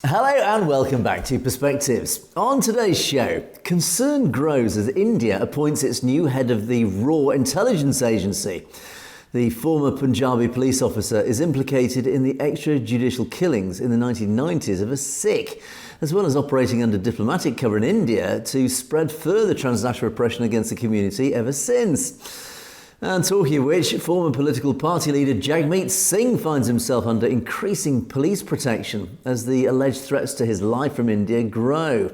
Hello and welcome back to Perspectives. On today's show, concern grows as India appoints its new head of the Raw Intelligence Agency. The former Punjabi police officer is implicated in the extrajudicial killings in the 1990s of a Sikh, as well as operating under diplomatic cover in India to spread further transnational repression against the community ever since. And talking of which, former political party leader Jagmeet Singh finds himself under increasing police protection as the alleged threats to his life from India grow.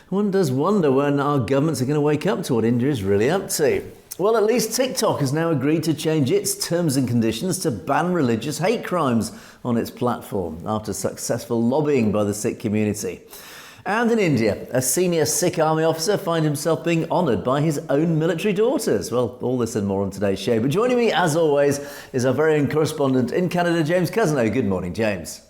One does wonder when our governments are going to wake up to what India is really up to. Well, at least TikTok has now agreed to change its terms and conditions to ban religious hate crimes on its platform after successful lobbying by the Sikh community. And in India, a senior Sikh army officer finds himself being honoured by his own military daughters. Well, all this and more on today's show. But joining me, as always, is our very own correspondent in Canada, James Cousineau. Good morning, James.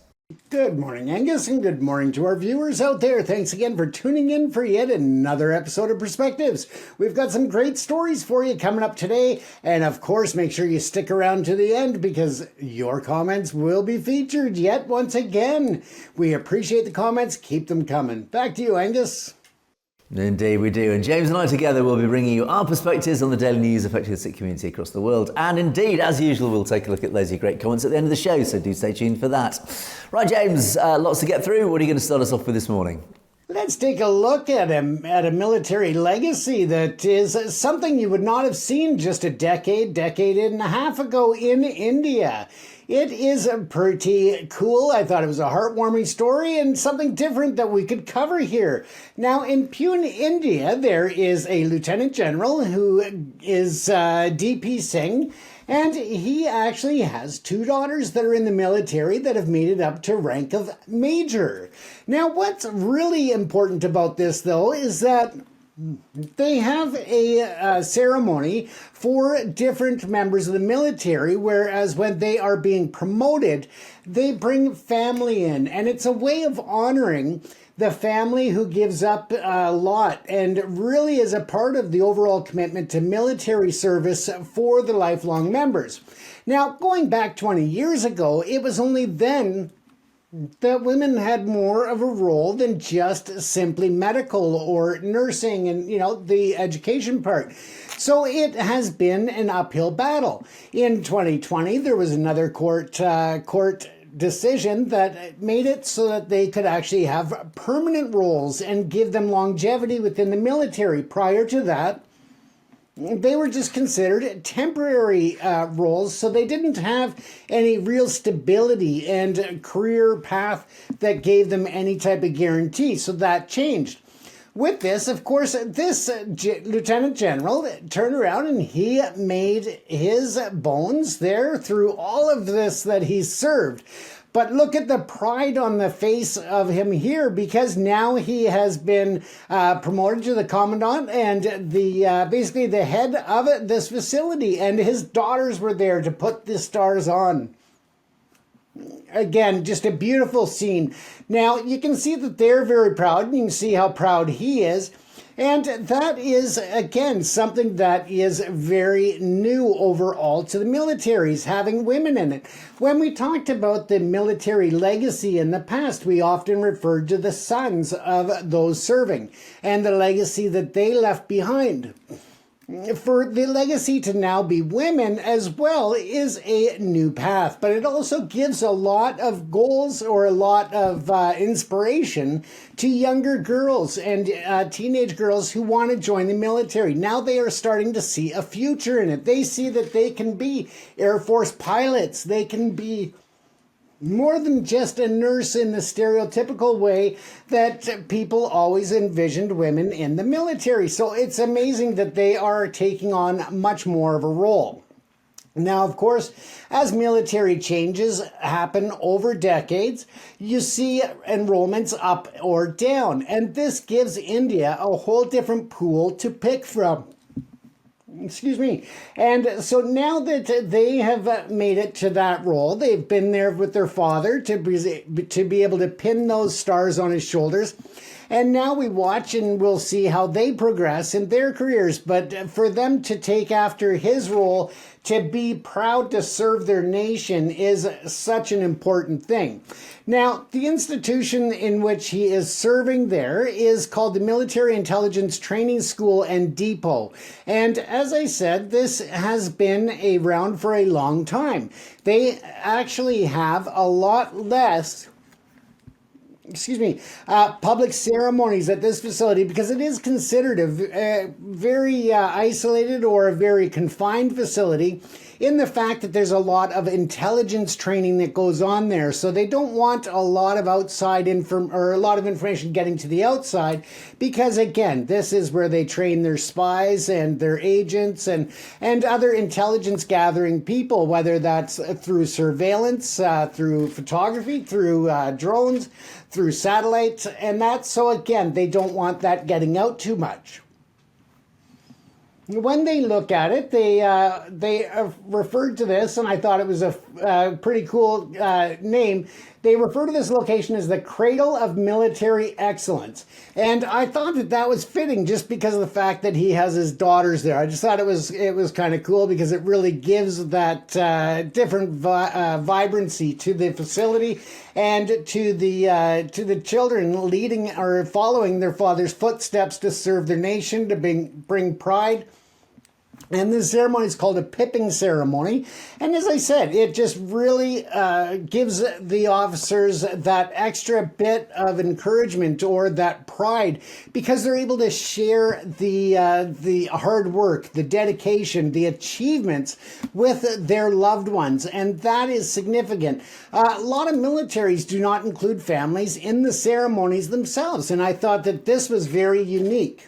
Good morning, Angus, and good morning to our viewers out there. Thanks again for tuning in for yet another episode of Perspectives. We've got some great stories for you coming up today, and of course, make sure you stick around to the end because your comments will be featured yet once again. We appreciate the comments. Keep them coming. Back to you, Angus. Indeed we do, and James and I together will be bringing you our perspectives on the daily news affecting the Sikh community across the world. And indeed, as usual, we'll take a look at those great comments at the end of the show, so do stay tuned for that. Right, James, lots to get through. What are you going to start us off with this morning? Let's take a look at a military legacy that is something you would not have seen just a decade and a half ago in India. It is pretty cool. I thought it was a heartwarming story and something different that we could cover here. Now, in Pune, India, there is a Lieutenant General who is D.P. Singh, and he actually has two daughters that are in the military that have made it up to rank of Major. Now, what's really important about this, though, is that they have a ceremony for different members of the military, whereas when they are being promoted, they bring family in. And it's a way of honoring the family who gives up a lot and really is a part of the overall commitment to military service for the lifelong members. Now, going back 20 years ago, it was only then that women had more of a role than just simply medical or nursing and, the education part. So it has been an uphill battle. In 2020, there was another court decision that made it so that they could actually have permanent roles and give them longevity within the military. Prior to that, they were just considered temporary roles, so they didn't have any real stability and career path that gave them any type of guarantee. So that changed. With this, of course, this Lieutenant General turned around and he made his bones there through all of this that he served. But look at the pride on the face of him here, because now he has been promoted to the commandant and basically the head of this facility, and his daughters were there to put the stars on. Again, just a beautiful scene. Now, you can see that they're very proud, and you can see how proud he is. And that is, again, something that is very new overall to the militaries, having women in it. When we talked about the military legacy in the past, we often referred to the sons of those serving and the legacy that they left behind. For the legacy to now be women as well is a new path, but it also gives a lot of goals or a lot of inspiration to younger girls and teenage girls who want to join the military. Now they are starting to see a future in it. They see that they can be Air Force pilots. They can be more than just a nurse in the stereotypical way that people always envisioned women in the military. So it's amazing that they are taking on much more of a role. Now, of course, as military changes happen over decades, you see enrollments up or down, and this gives India a whole different pool to pick from. Excuse me. And so now that they have made it to that role, they've been there with their father to be able to pin those stars on his shoulders. And now we watch and we'll see how they progress in their careers. But for them to take after his role to be proud to serve their nation is such an important thing. Now, the institution in which he is serving there is called the Military Intelligence Training School and Depot. And as I said, this has been around for a long time. They actually have a lot less public ceremonies at this facility because it is considered a very isolated or a very confined facility in the fact that there's a lot of intelligence training that goes on there. So they don't want a lot of outside or a lot of information getting to the outside because, again, this is where they train their spies and their agents and other intelligence gathering people, whether that's through surveillance, through photography, through drones, through satellites, and that's so, again, they don't want that getting out too much. When they look at it, they referred to this, and I thought it was a pretty cool name. They refer to this location as the Cradle of Military Excellence. And I thought that was fitting just because of the fact that he has his daughters there. I just thought it was kind of cool because it really gives that different vibrancy to the facility and to the children leading or following their father's footsteps to serve their nation, to bring pride. And this ceremony is called a pipping ceremony. And as I said, it just really gives the officers that extra bit of encouragement or that pride because they're able to share the hard work, the dedication, the achievements with their loved ones. And that is significant. A lot of militaries do not include families in the ceremonies themselves. And I thought that this was very unique.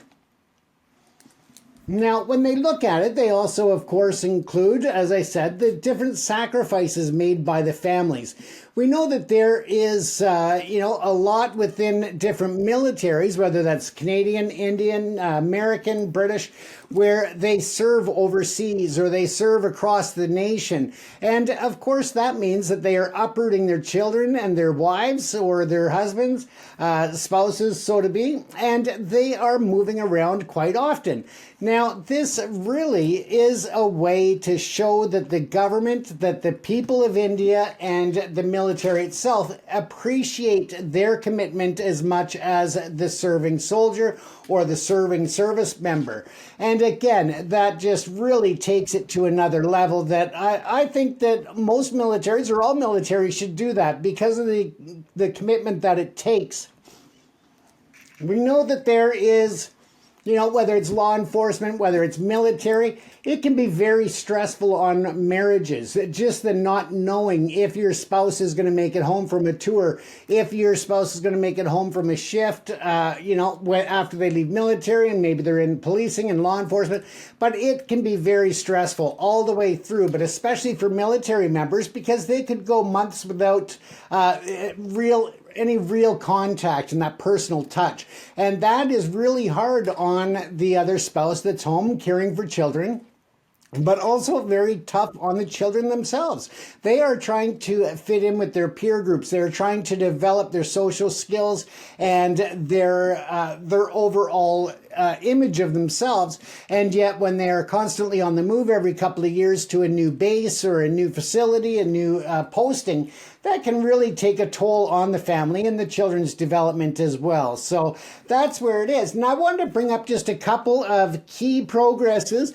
Now, when they look at it, they also, of course, include, as I said, the different sacrifices made by the families. We know that there is, a lot within different militaries, whether that's Canadian, Indian, American, British, where they serve overseas or they serve across the nation. And of course, that means that they are uprooting their children and their wives or their husbands, spouses, so to be, and they are moving around quite often. Now, this really is a way to show that the government, that the people of India and the military itself appreciate their commitment as much as the serving soldier or the serving service member. And again, that just really takes it to another level that I think that most militaries or all militaries should do that because of the commitment that it takes. We know that there is, whether it's law enforcement, whether it's military, it can be very stressful on marriages. Just the not knowing if your spouse is going to make it home from a tour, if your spouse is going to make it home from a shift, after they leave military and maybe they're in policing and law enforcement. But it can be very stressful all the way through, but especially for military members because they could go months without any real contact and that personal touch. And that is really hard on the other spouse that's home caring for children, but also very tough on the children themselves. They are trying to fit in with their peer groups. They're trying to develop their social skills and their overall image of themselves. And yet when they are constantly on the move every couple of years to a new base or a new facility, a new posting, that can really take a toll on the family and the children's development as well. So that's where it is. And I wanted to bring up just a couple of key progresses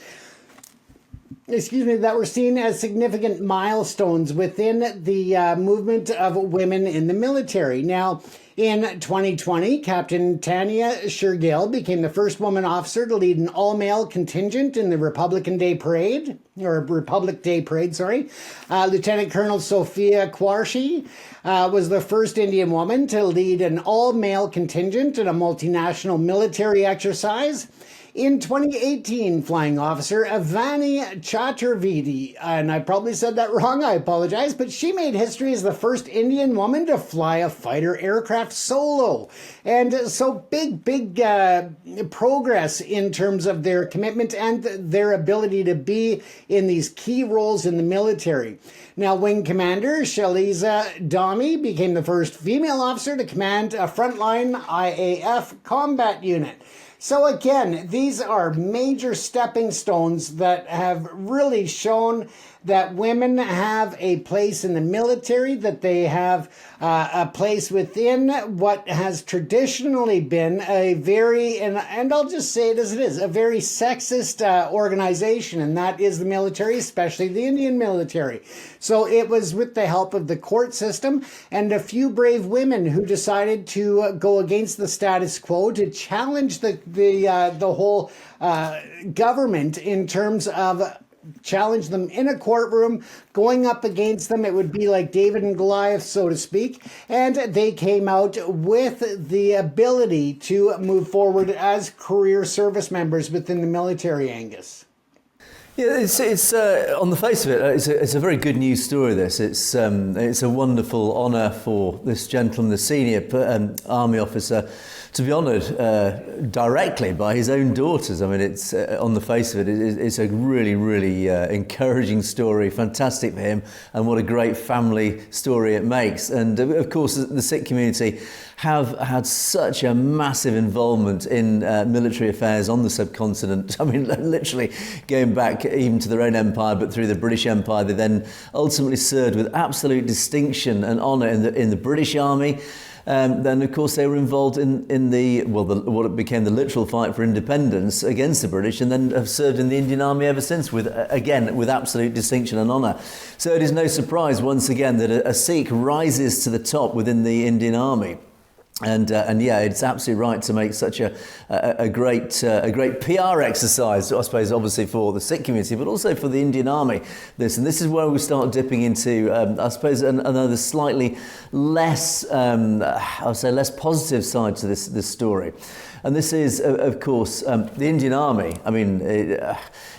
that were seen as significant milestones within the movement of women in the military. Now, in 2020, Captain Tanya Shergill became the first woman officer to lead an all-male contingent in the Republic Day Parade. Lieutenant Colonel Sophia Quarshi was the first Indian woman to lead an all-male contingent in a multinational military exercise. In 2018, Flying Officer Avani Chaturvedi, and I probably said that wrong, I apologize, but she made history as the first Indian woman to fly a fighter aircraft solo. And so big progress in terms of their commitment and their ability to be in these key roles in the military. Now, Wing Commander Shaliza Dami became the first female officer to command a frontline IAF combat unit. So again, these are major stepping stones that have really shown that women have a place in the military, that they have a place within what has traditionally been a very, and I'll just say it as it is, a very sexist organization, and that is the military, especially the Indian military. So it was with the help of the court system and a few brave women who decided to go against the status quo, to challenge the whole government in terms of challenge them in a courtroom, going up against them. It would be like David and Goliath, so to speak. And they came out with the ability to move forward as career service members within the military, Angus. Yeah, it's on the face of it, it's a very good news story. This it's a wonderful honour for this gentleman, the senior army officer, to be honoured directly by his own daughters. I mean, it's on the face of it, it's a really, really encouraging story. Fantastic for him, and what a great family story it makes. And of course, the Sikh community have had such a massive involvement in military affairs on the subcontinent. I mean, literally going back even to their own empire, but through the British Empire, they then ultimately served with absolute distinction and honour in the British Army. Then, of course, they were involved in what became the literal fight for independence against the British, and then have served in the Indian Army ever since, with absolute distinction and honour. So it is no surprise, once again, that a Sikh rises to the top within the Indian Army. And yeah, it's absolutely right to make such a great PR exercise, I suppose, obviously for the Sikh community, but also for the Indian Army. This is where we start dipping into, I suppose, another slightly less, less positive side to this story. And this is, of course, the Indian Army. I mean,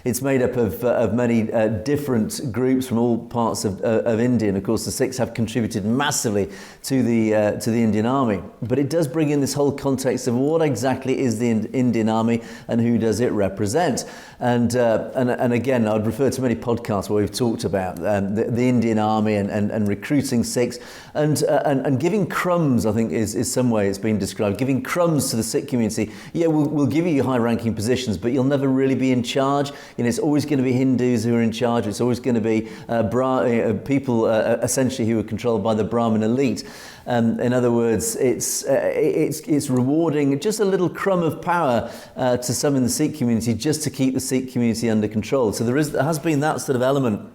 it's made up of many different groups from all parts of India. And of course, the Sikhs have contributed massively to the Indian Army. But it does bring in this whole context of what exactly is the Indian Army and who does it represent. And again, I'd refer to many podcasts where we've talked about the Indian Army and recruiting Sikhs and giving crumbs. I think is some way it's been described, giving crumbs to the Sikh community. Yeah, we'll give you high-ranking positions, but you'll never really be in charge. You know, it's always going to be Hindus who are in charge. It's always going to be people essentially who are controlled by the Brahmin elite. In other words, it's rewarding just a little crumb of power to some in the Sikh community just to keep the Sikh community under control. So there has been that sort of element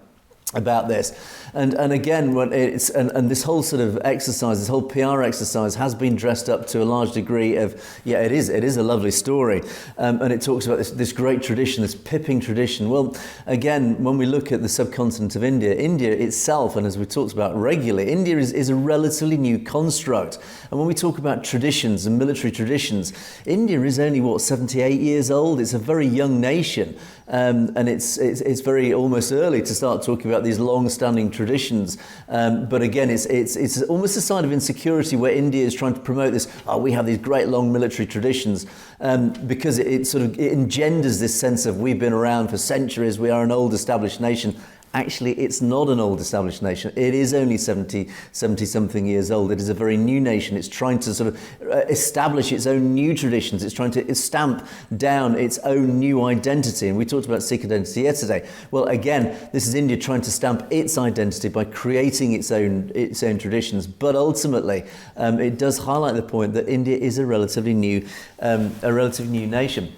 about this, and again, when it's and this whole sort of exercise, this whole PR exercise, has been dressed up to a large degree of it is a lovely story, and it talks about this great tradition, this pipping tradition. Well, again, when we look at the subcontinent of India itself, and as we talked about regularly, India is a relatively new construct. And when we talk about traditions and military traditions, India is only 78 years old. It's a very young nation, and it's very almost early to start talking about these long-standing traditions. But again, it's almost a sign of insecurity where India is trying to promote this. Oh, we have these great long military traditions, because it engenders this sense of we've been around for centuries. We are an old established nation. Actually, it's not an old established nation. It is only 70-something years old. It is a very new nation. It's trying to sort of establish its own new traditions. It's trying to stamp down its own new identity. And we talked about Sikh identity yesterday. Well, again, this is India trying to stamp its identity by creating its own traditions. But ultimately, it does highlight the point that India is a relatively new nation.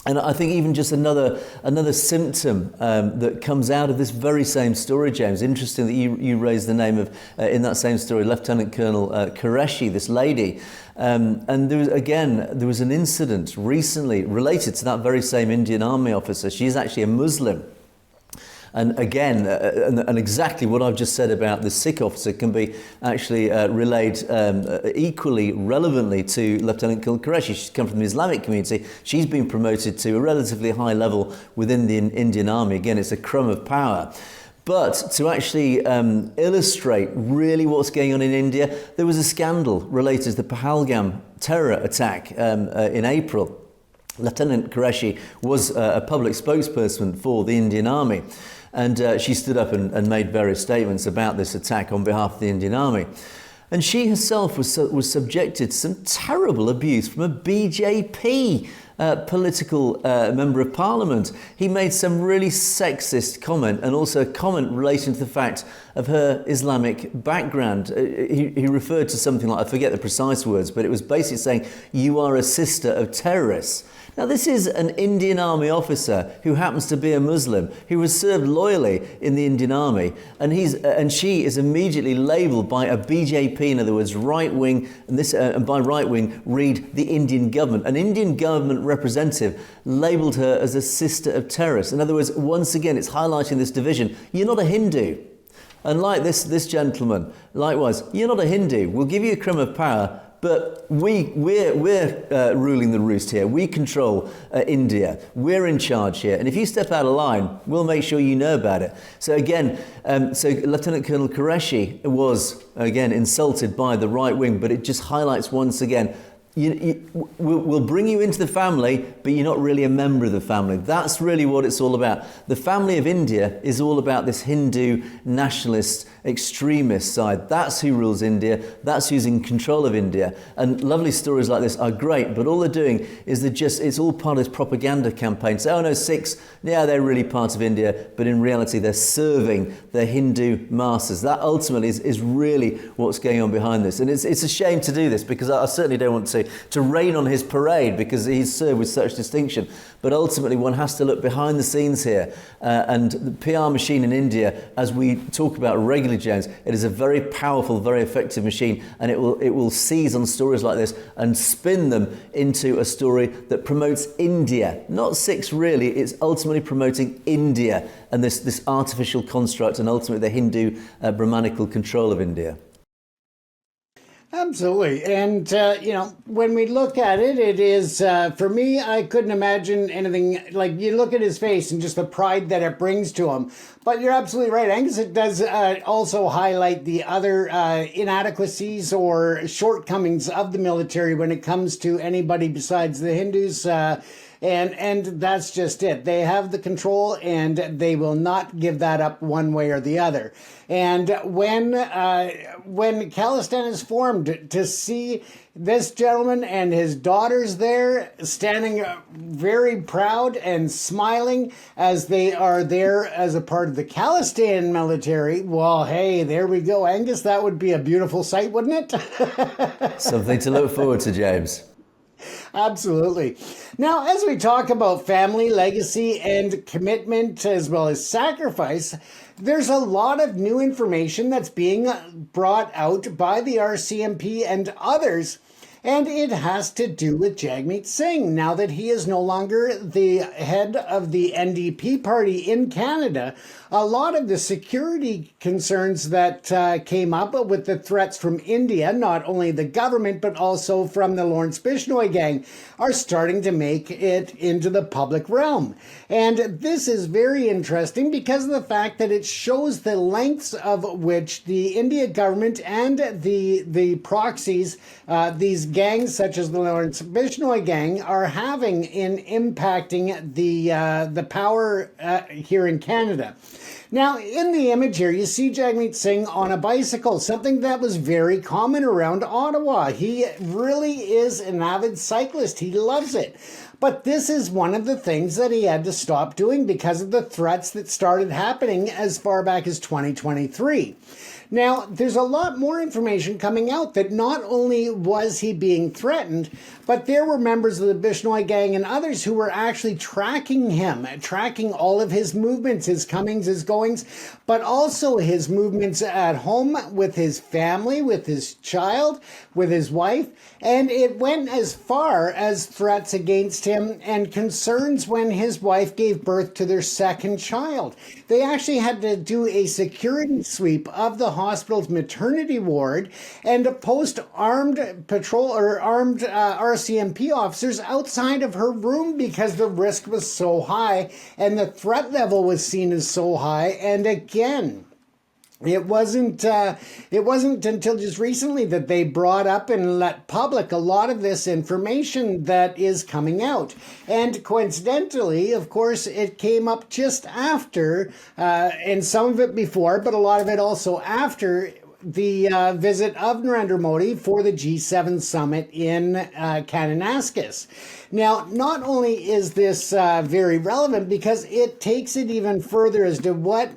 And I think even just another symptom that comes out of this very same story, James. Interesting that you raised the name of, in that same story, Lieutenant Colonel Qureshi, this lady. And there was an incident recently related to that very same Indian Army officer. She's actually a Muslim. And again, and exactly what I've just said about the Sikh officer can be actually relayed equally relevantly to Lieutenant Colonel Qureshi. She's come from the Islamic community. She's been promoted to a relatively high level within the Indian Army. Again, it's a crumb of power. But to actually illustrate really what's going on in India, there was a scandal related to the Pahalgam terror attack in April. Lieutenant Qureshi was a public spokesperson for the Indian Army. And she stood up and made various statements about this attack on behalf of the Indian Army. And she herself was subjected to some terrible abuse from a BJP political member of parliament. He made some really sexist comment, and also a comment relating to the fact of her Islamic background. He referred to something like, I forget the precise words, but it was basically saying, you are a sister of terrorists. Now, this is an Indian Army officer who happens to be a Muslim, who was served loyally in the Indian Army, and she is immediately labelled by a BJP, in other words, right-wing, and by right-wing, read the Indian government. An Indian government representative labelled her as a sister of terrorists. In other words, once again, it's highlighting this division. You're not a Hindu. And like this gentleman, likewise, you're not a Hindu. We'll give you a crumb of power, but we're ruling the roost here. We control India. We're in charge here. And if you step out of line, we'll make sure you know about it. So again, Lieutenant Colonel Qureshi was, again, insulted by the right wing, but it just highlights once again, we'll bring you into the family, but you're not really a member of the family. That's really what it's all about. The family of India is all about this Hindu nationalist extremist side. That's who rules India. That's who's in control of India. And lovely stories like this are great, but all they're doing is it's all part of this propaganda campaign. So, oh no, Sikhs, yeah, they're really part of India, but in reality, they're serving their Hindu masters. That ultimately is really what's going on behind this. And it's a shame to do this, because I certainly don't want to rain on his parade, because he's served with such distinction. But ultimately, one has to look behind the scenes here. And the PR machine in India, as we talk about regularly, James, it is a very powerful, very effective machine, and it will seize on stories like this and spin them into a story that promotes India. Not Sikhs, really. It's ultimately promoting India and this artificial construct, and ultimately the Hindu Brahmanical control of India. Absolutely. And, when we look at it, it is, for me, I couldn't imagine anything like, you look at his face and just the pride that it brings to him. But you're absolutely right, Angus. It does also highlight the other inadequacies or shortcomings of the military when it comes to anybody besides the Hindus. And that's just it. They have the control, and they will not give that up one way or the other. And when khalistan is formed, to see this gentleman and his daughters there standing very proud and smiling as they are there as a part of the Khalistan military, well, hey, there we go, Angus. That would be a beautiful sight, wouldn't it? Something to look forward to, James. Absolutely. Now, as we talk about family, legacy, and commitment, as well as sacrifice, there's a lot of new information that's being brought out by the RCMP and others, and it has to do with Jagmeet Singh. Now that he is no longer the head of the NDP party in Canada, a lot of the security concerns that came up with the threats from India, not only the government, but also from the Lawrence Bishnoi gang, are starting to make it into the public realm. And this is very interesting because of the fact that it shows the lengths of which the India government and the proxies, these gangs such as the Lawrence Bishnoi gang, are having in impacting the power here in Canada. Now, in the image here, you see Jagmeet Singh on a bicycle, something that was very common around Ottawa. He really is an avid cyclist. He loves it. But this is one of the things that he had to stop doing because of the threats that started happening as far back as 2023. Now, there's a lot more information coming out that not only was he being threatened, but there were members of the Bishnoi gang and others who were actually tracking him, tracking all of his movements, his comings, his goings, but also his movements at home with his family, with his child, with his wife. And it went as far as threats against him and concerns when his wife gave birth to their second child. They actually had to do a security sweep of the hospital's maternity ward and post armed patrol or armed RCMP officers outside of her room because the risk was so high and the threat level was seen as so high. And again, it wasn't until just recently that they brought up and let public a lot of this information that is coming out. And coincidentally, of course, it came up just after, and some of it before, but a lot of it also after the visit of Narendra Modi for the G7 summit in Kananaskis. Now, not only is this very relevant because it takes it even further as to what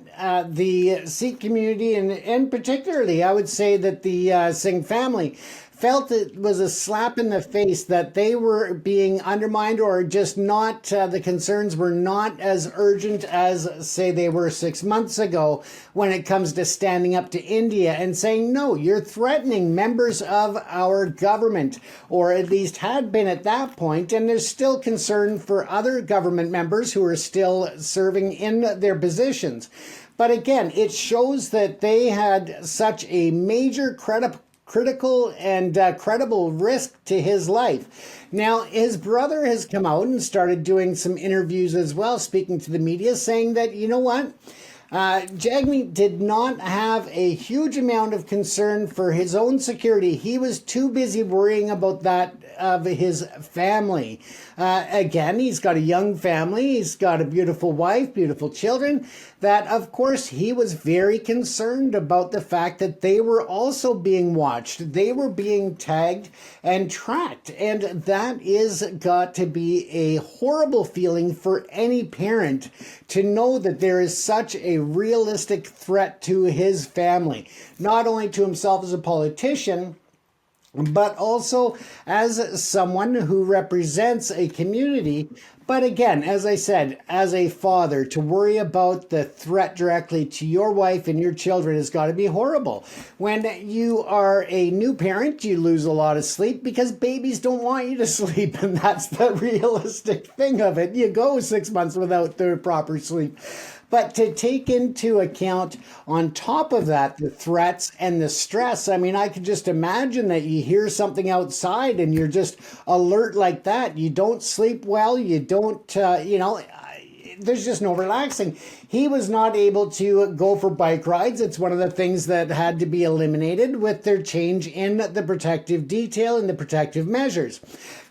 the Sikh community, and particularly I would say that the Singh family, felt it was a slap in the face that they were being undermined, or just not, the concerns were not as urgent as, say, they were 6 months ago when it comes to standing up to India and saying, no, you're threatening members of our government, or at least had been at that point, and there's still concern for other government members who are still serving in their positions. But again, it shows that they had such a major critical and credible risk to his life. Now, his brother has come out and started doing some interviews as well, speaking to the media, saying that, you know what, Jagmeet did not have a huge amount of concern for his own security. He was too busy worrying about that of his family. Again, he's got a young family. He's got a beautiful wife, beautiful children. That, of course, he was very concerned about the fact that they were also being watched. They were being tagged and tracked. And that is got to be a horrible feeling for any parent to know that there is such a realistic threat to his family, not only to himself as a politician, but also as someone who represents a community. But again, as I said, as a father, to worry about the threat directly to your wife and your children has got to be horrible. When you are a new parent, you lose a lot of sleep because babies don't want you to sleep. And that's the realistic thing of it. You go 6 months without the proper sleep. But to take into account, on top of that, the threats and the stress, I mean, I could just imagine that you hear something outside and you're just alert like that. You don't sleep well. You don't, there's just no relaxing. He was not able to go for bike rides. It's one of the things that had to be eliminated with their change in the protective detail and the protective measures.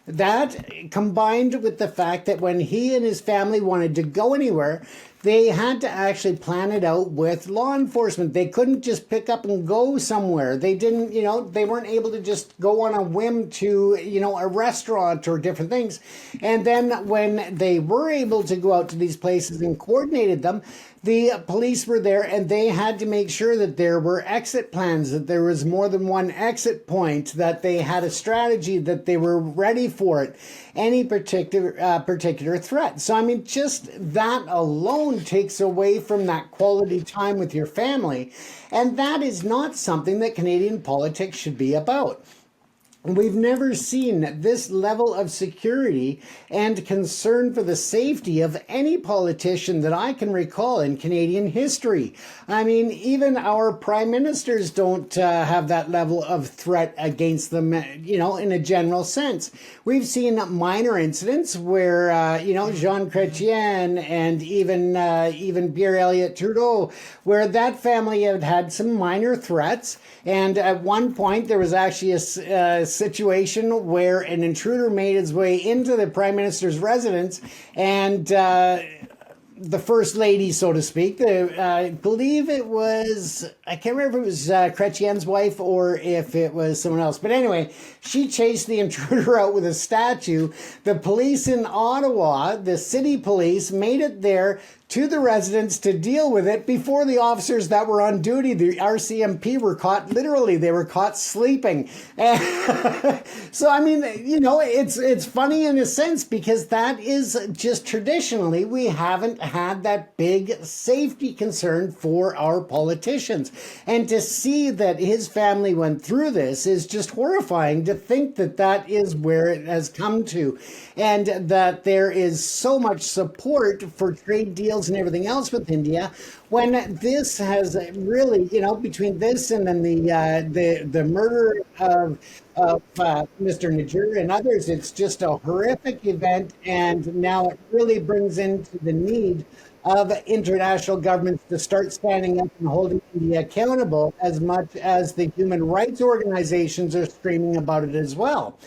That, combined with the fact that when he and his family wanted to go anywhere, they had to actually plan it out with law enforcement. They couldn't just pick up and go somewhere. They didn't, they weren't able to just go on a whim to, a restaurant or different things. And then when they were able to go out to these places and coordinated them, the police were there and they had to make sure that there were exit plans, that there was more than one exit point, that they had a strategy, that they were ready for it, any particular threat. So, I mean, just that alone takes away from that quality time with your family. And that is not something that Canadian politics should be about. We've never seen this level of security and concern for the safety of any politician that I can recall in Canadian history. I mean, even our prime ministers don't have that level of threat against them, in a general sense. We've seen minor incidents where, Jean Chrétien and even Pierre Elliott Trudeau, where that family had some minor threats. And at one point, there was actually a situation where an intruder made his way into the Prime Minister's residence and the First Lady, so to speak, I believe it was, I can't remember if it was Chrétien's wife or if it was someone else. But anyway, she chased the intruder out with a statue. The police in Ottawa, the city police, made it there to the residents to deal with it before the officers that were on duty, the RCMP, were caught. Literally, they were caught sleeping. So, I mean, it's funny in a sense because that is just traditionally, we haven't had that big safety concern for our politicians. And to see that his family went through this is just horrifying, to think that that is where it has come to. And that there is so much support for trade deals and everything else with India, when this has really, between this and then the murder of Mr. Najir and others, it's just a horrific event, and now it really brings into the need of international governments to start standing up and holding India accountable, as much as the human rights organizations are screaming about it as well.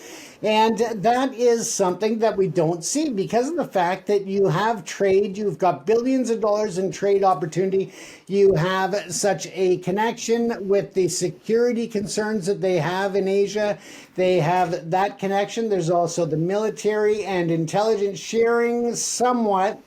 And that is something that we don't see because of the fact that you have trade, you've got billions of dollars in trade opportunity, you have such a connection with the security concerns that they have in Asia. They have that connection. There's also the military and intelligence sharing somewhat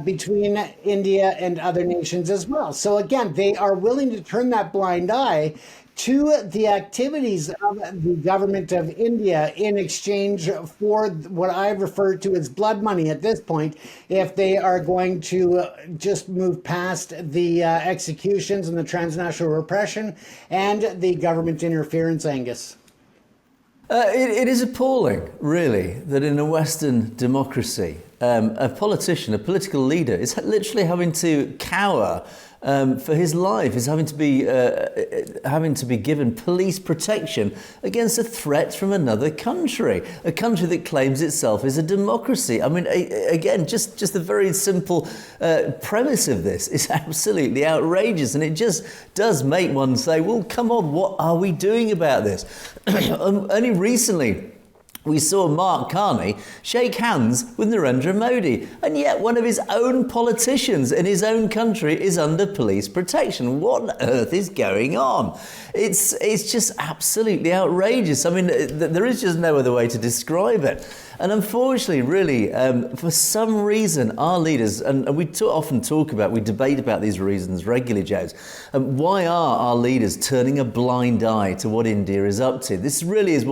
between India and other nations as well. So again, they are willing to turn that blind eye to the activities of the government of India in exchange for what I refer to as blood money at this point, if they are going to just move past the executions and the transnational repression and the government interference, Angus. It is appalling, really, that in a Western democracy, a politician, a political leader, is literally having to cower for his life, is having to be given police protection against a threat from another country, a country that claims itself as a democracy. I mean, again, just the very simple premise of this is absolutely outrageous, and it just does make one say, well, come on, what are we doing about this? Only recently, we saw Mark Carney shake hands with Narendra Modi, and yet one of his own politicians in his own country is under police protection. What on earth is going on? It's just absolutely outrageous. I mean, there is just no other way to describe it. And unfortunately, really, for some reason, our leaders, and we often we debate about these reasons regularly, James, why are our leaders turning a blind eye to what India is up to? This really is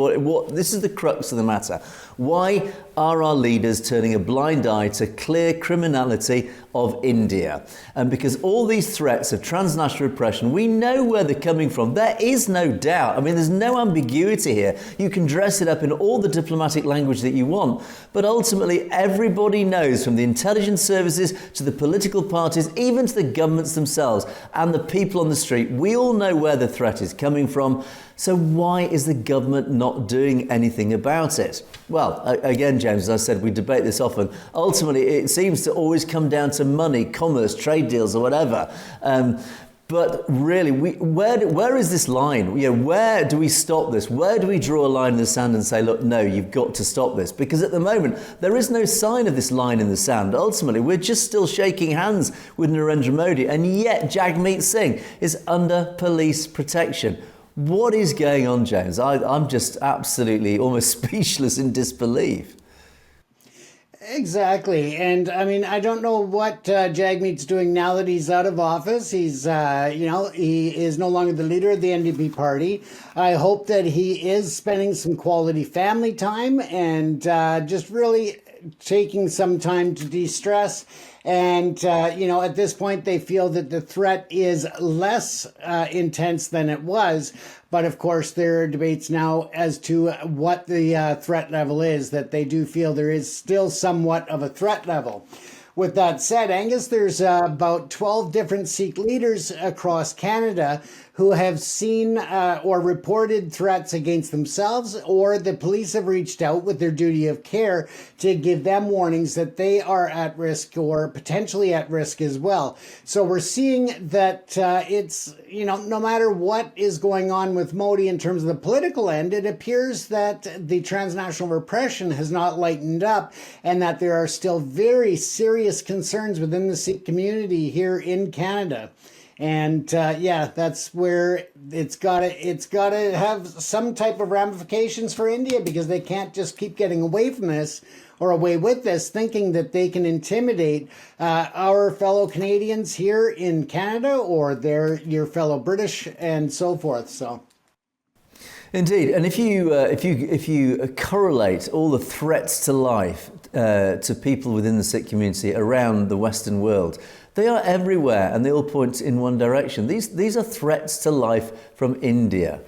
this is the crux of the matter. Why are our leaders turning a blind eye to clear criminality of India? And because all these threats of transnational repression, we know where they're coming from. There is no doubt. I mean, there's no ambiguity here. You can dress it up in all the diplomatic language that you want, but ultimately everybody knows, from the intelligence services to the political parties, even to the governments themselves and the people on the street, we all know where the threat is coming from. So why is the government not doing anything about it? Well, again, James, as I said, we debate this often. Ultimately, it seems to always come down to money, commerce, trade deals or whatever. But really, where is this line? Where do we stop this? Where do we draw a line in the sand and say, look, no, you've got to stop this? Because at the moment, there is no sign of this line in the sand. Ultimately, we're just still shaking hands with Narendra Modi, and yet Jagmeet Singh is under police protection. What is going on, James? I'm just absolutely almost speechless in disbelief. Exactly. And I mean, I don't know what Jagmeet's doing now that he's out of office. He's, he is no longer the leader of the NDP party. I hope that he is spending some quality family time and just really taking some time to de-stress. And, at this point, they feel that the threat is less intense than it was. But of course, there are debates now as to what the threat level is, that they do feel there is still somewhat of a threat level. With that said, Angus, there's about 12 different Sikh leaders across Canada who have seen or reported threats against themselves, or the police have reached out with their duty of care to give them warnings that they are at risk or potentially at risk as well. So we're seeing that it's, no matter what is going on with Modi in terms of the political end, it appears that the transnational repression has not lightened up, and that there are still very serious concerns within the Sikh community here in Canada. And that's where it's got to have some type of ramifications for India, because they can't just keep getting away from this or away with this, thinking that they can intimidate our fellow Canadians here in Canada, or your fellow British and so forth. So. Indeed, and if you correlate all the threats to life to people within the Sikh community around the Western world, they are everywhere, and they all point in one direction. These are threats to life from India.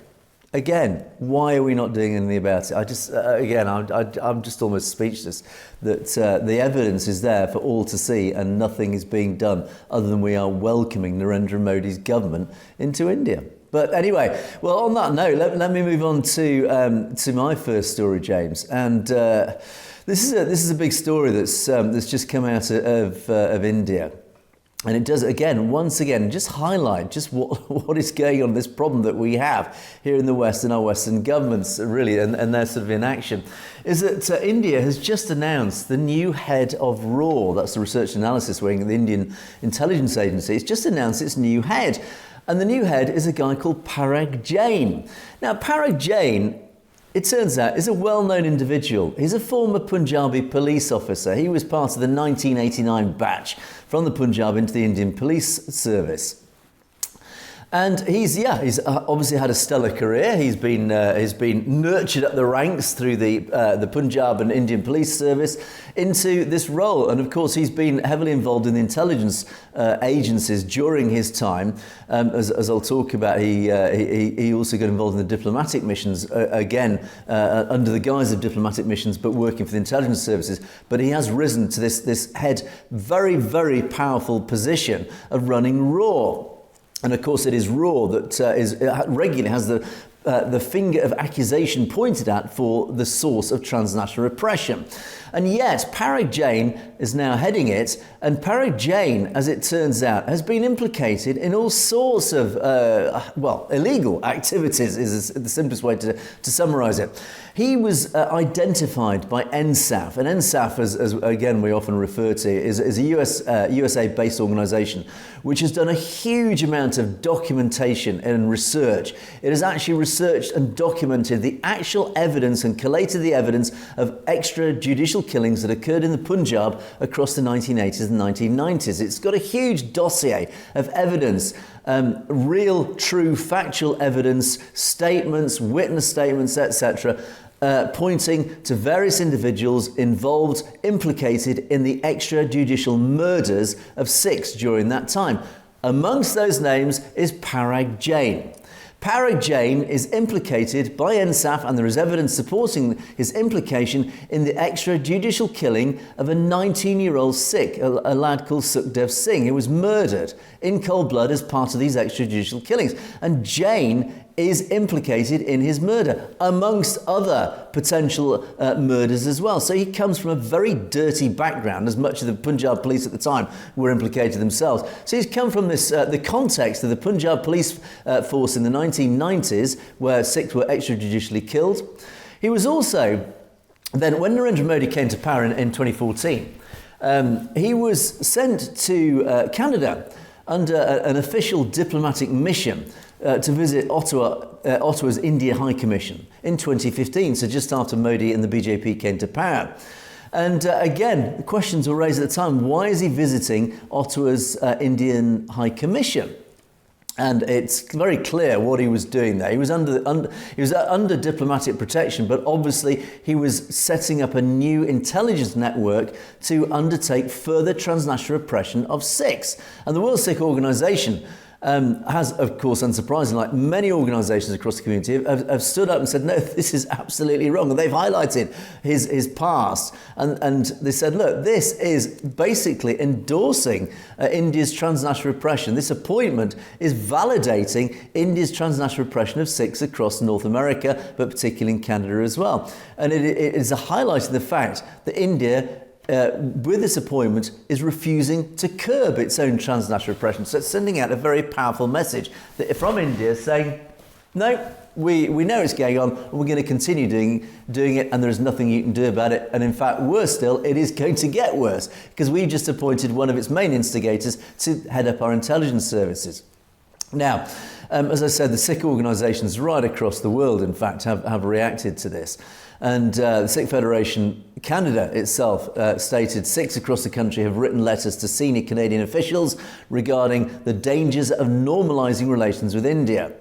Again, why are we not doing anything about it? I'm just almost speechless that the evidence is there for all to see, and nothing is being done other than we are welcoming Narendra Modi's government into India. But anyway, well, on that note, let me move on to my first story, James. And this is a big story that's just come out of India. And it does, again, once again, just highlight just what is going on, this problem that we have here in the West and our Western governments, really, and their sort of inaction, is that India has just announced the new head of RAW, that's the Research and Analysis Wing of the Indian Intelligence Agency. It's just announced its new head. And the new head is a guy called Parag Jain. Now, Parag Jain, it turns out, is a well-known individual. He's a former Punjabi police officer. He was part of the 1989 batch from the Punjab into the Indian Police Service. And he's obviously had a stellar career. He's been nurtured up the ranks through the Punjab and Indian Police Service into this role. And of course, he's been heavily involved in the intelligence agencies during his time. As I'll talk about, he also got involved in the diplomatic missions again under the guise of diplomatic missions, but working for the intelligence services. But he has risen to this head, very, very powerful position of running RAW. And of course, it is RAW that regularly has the finger of accusation pointed at for the source of transnational repression. And yet, Parag Jain is now heading it, and Parag Jain, as it turns out, has been implicated in all sorts of, illegal activities is the simplest way to summarise it. He was identified by NSAF, and NSAF, as again we often refer to, is a USA-based organisation which has done a huge amount of documentation and research. It has actually researched and documented the actual evidence and collated the evidence of extrajudicial killings that occurred in the Punjab across the 1980s and 1990s. It's got a huge dossier of evidence, real, true, factual evidence, statements, witness statements, etc., pointing to various individuals involved, implicated in the extrajudicial murders of Sikhs during that time. Amongst those names is Parag Jain. Parag Jain is implicated by NSAF, and there is evidence supporting his implication in the extrajudicial killing of a 19-year-old Sikh, a lad called Sukhdev Singh, who was murdered in cold blood as part of these extrajudicial killings. And Jain is implicated in his murder, amongst other potential murders as well. So he comes from a very dirty background, as much of the Punjab police at the time were implicated themselves. So he's come from this the context of the Punjab police force in the 1990s, where Sikhs were extrajudicially killed. He was also, then when Narendra Modi came to power in 2014, he was sent to Canada under an official diplomatic mission to visit Ottawa's India High Commission in 2015, so just after Modi and the BJP came to power. And again, questions were raised at the time, why is he visiting Ottawa's Indian High Commission? And it's very clear what he was doing there. He was under diplomatic protection, but obviously he was setting up a new intelligence network to undertake further transnational repression of Sikhs. And the World Sikh Organization has, of course, unsurprisingly, like many organisations across the community, have stood up and said, no, this is absolutely wrong. And they've highlighted his past. And they said, look, this is basically endorsing India's transnational repression. This appointment is validating India's transnational repression of Sikhs across North America, but particularly in Canada as well. And it is a highlight of the fact that India, with this appointment, is refusing to curb its own transnational repression. So it's sending out a very powerful message from India saying, no, we know it's going on, and we're going to continue doing it, and there's nothing you can do about it. And in fact, worse still, it is going to get worse, because we just appointed one of its main instigators to head up our intelligence services. Now, as I said, the Sikh organisations right across the world, in fact, have reacted to this. And the Sikh Federation Canada itself stated Sikhs across the country have written letters to senior Canadian officials regarding the dangers of normalising relations with India.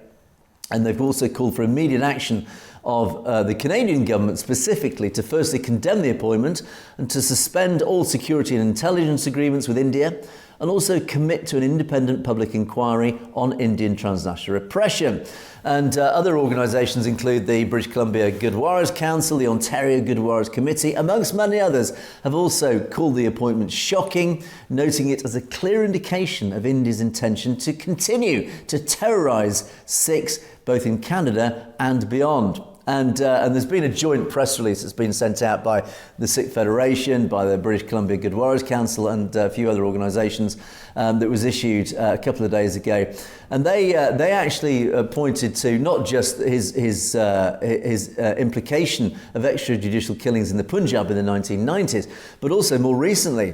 And they've also called for immediate action of the Canadian government specifically to firstly condemn the appointment and to suspend all security and intelligence agreements with India, and also commit to an independent public inquiry on Indian transnational repression. And other organisations include the British Columbia Gurdwaras Council, the Ontario Gurdwaras Committee, amongst many others, have also called the appointment shocking, noting it as a clear indication of India's intention to continue to terrorise Sikhs both in Canada and beyond. And there's been a joint press release that's been sent out by the Sikh Federation, by the British Columbia Gurdwaras Council, and a few other organisations that was issued a couple of days ago. And they actually pointed to not just his implication of extrajudicial killings in the Punjab in the 1990s, but also more recently.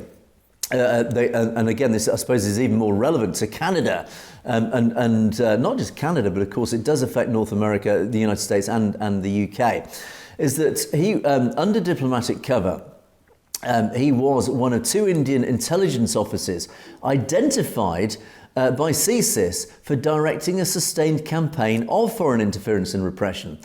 And again, this I suppose is even more relevant to Canada, and not just Canada, but of course it does affect North America, the United States, and the UK. Is that he, under diplomatic cover, he was one of 2 Indian intelligence officers identified by CSIS for directing a sustained campaign of foreign interference and repression.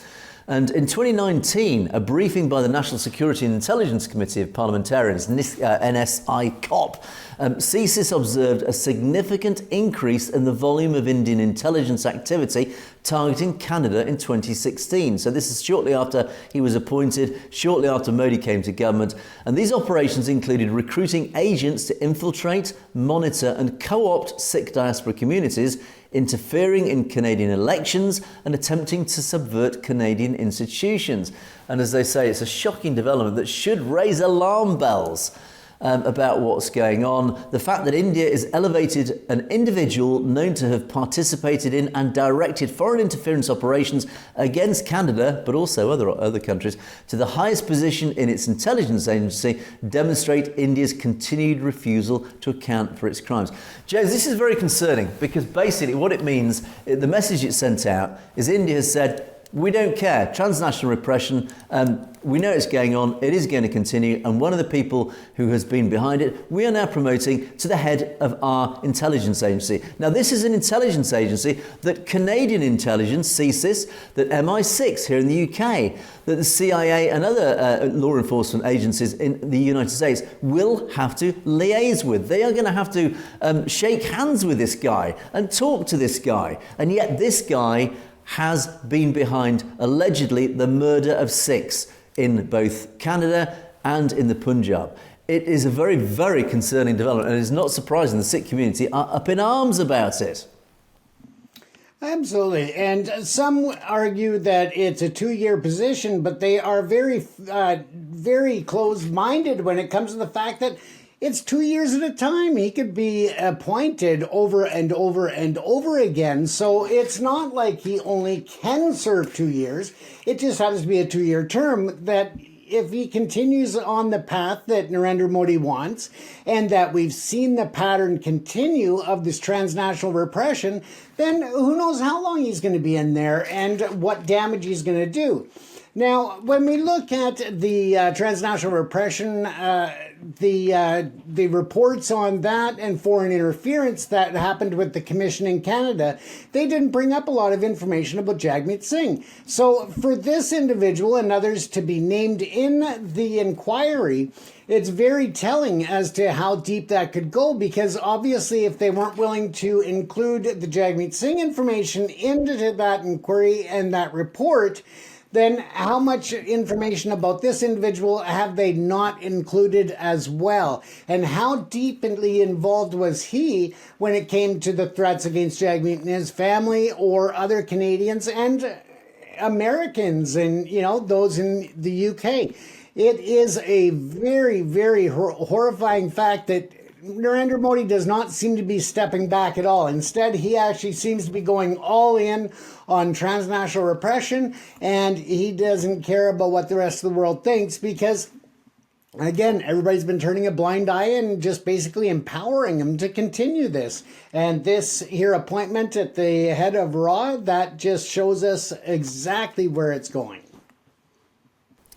And in 2019, a briefing by the National Security and Intelligence Committee of Parliamentarians, NSI-COP, CSIS observed a significant increase in the volume of Indian intelligence activity targeting Canada in 2016. So this is shortly after he was appointed, shortly after Modi came to government. And these operations included recruiting agents to infiltrate, monitor and co-opt Sikh diaspora communities, interfering in Canadian elections and attempting to subvert Canadian institutions. And as they say, it's a shocking development that should raise alarm bells about what's going on. The fact that India has elevated an individual known to have participated in and directed foreign interference operations against Canada, but also other countries, to the highest position in its intelligence agency demonstrate India's continued refusal to account for its crimes. James, this is very concerning because basically what it means, the message it sent out is India has said, we don't care. Transnational repression, we know it's going on. It is going to continue. And one of the people who has been behind it, we are now promoting to the head of our intelligence agency. Now, this is an intelligence agency that Canadian intelligence, CSIS, that MI6 here in the UK, that the CIA and other law enforcement agencies in the United States will have to liaise with. They are going to have to shake hands with this guy and talk to this guy. And yet this guy has been behind, allegedly, the murder of Sikhs in both Canada and in the Punjab. It is a very, very concerning development, and it is not surprising the Sikh community are up in arms about it. Absolutely. And some argue that it's a 2-year position, but they are very, very closed-minded when it comes to the fact that it's 2 years at a time. He could be appointed over and over and over again. So it's not like he only can serve 2 years. It just happens to be a 2-year term that if he continues on the path that Narendra Modi wants, and that we've seen the pattern continue of this transnational repression, then who knows how long he's going to be in there and what damage he's going to do. Now, when we look at the transnational repression, the reports on that and foreign interference that happened with the commission in Canada, they didn't bring up a lot of information about Jagmeet Singh. So for this individual and others to be named in the inquiry, it's very telling as to how deep that could go, because obviously if they weren't willing to include the Jagmeet Singh information into that inquiry and that report, then how much information about this individual have they not included as well? And how deeply involved was he when it came to the threats against Jagmeet and his family or other Canadians and Americans and, you know, those in the UK? It is a very, very horrifying fact that Narendra Modi does not seem to be stepping back at all. Instead, he actually seems to be going all in on transnational repression, and he doesn't care about what the rest of the world thinks because, again, everybody's been turning a blind eye and just basically empowering him to continue this. And this here appointment at the head of RAW, that just shows us exactly where it's going.